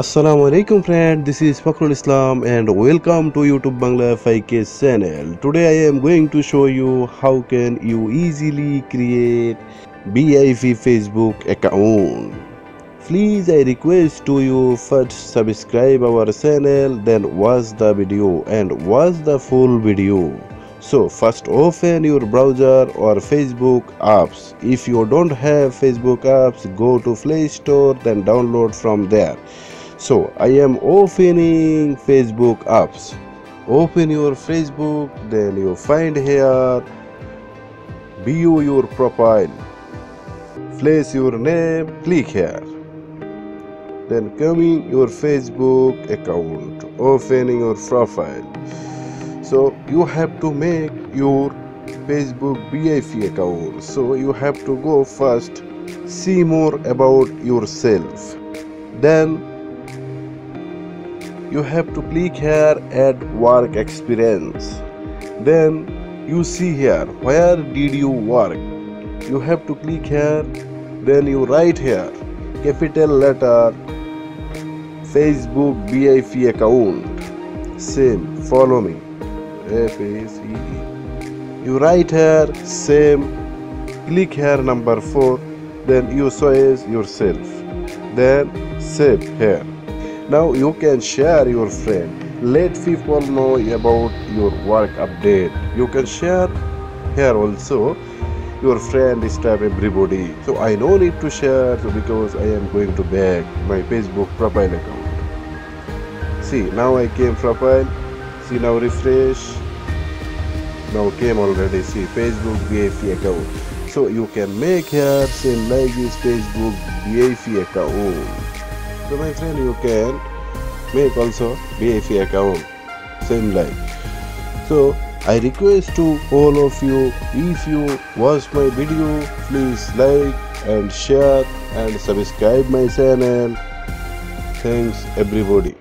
Assalamu alaikum friend, this is Fakrul Islam and welcome to YouTube Bangla FIK channel. Today I am going to show you how can you easily create BIF Facebook account. Please I request to you first subscribe our channel, then watch the video and watch the full video. So first open your browser or Facebook apps. If you don't have Facebook apps, go to Play Store, then download from there. So I am opening Facebook apps. Open your Facebook, then you find here view your profile. Place your name, click here. Then coming your Facebook account, opening your profile. So you have to make your Facebook BIF account. So you have to go first, see more about yourself. Then you have to click here add work experience. Then you see here where did you work. You have to click here. Then you write here capital letter Facebook BIF account. Same, follow me. FACE. You write here same, click here number 4, then you choose yourself, then save here. Now you can share your friend, let people know about your work update. You can share here also your friend is type everybody. So I no need to share because I am going to back my Facebook profile account. See, now I came profile. See, now refresh. Now came already. See, Facebook BIF account. So you can make here same like this Facebook BIF account. So my friend, you can make also BIF account same like. So I request to all of you, if you watch my video, please like and share and subscribe my channel. Thanks everybody.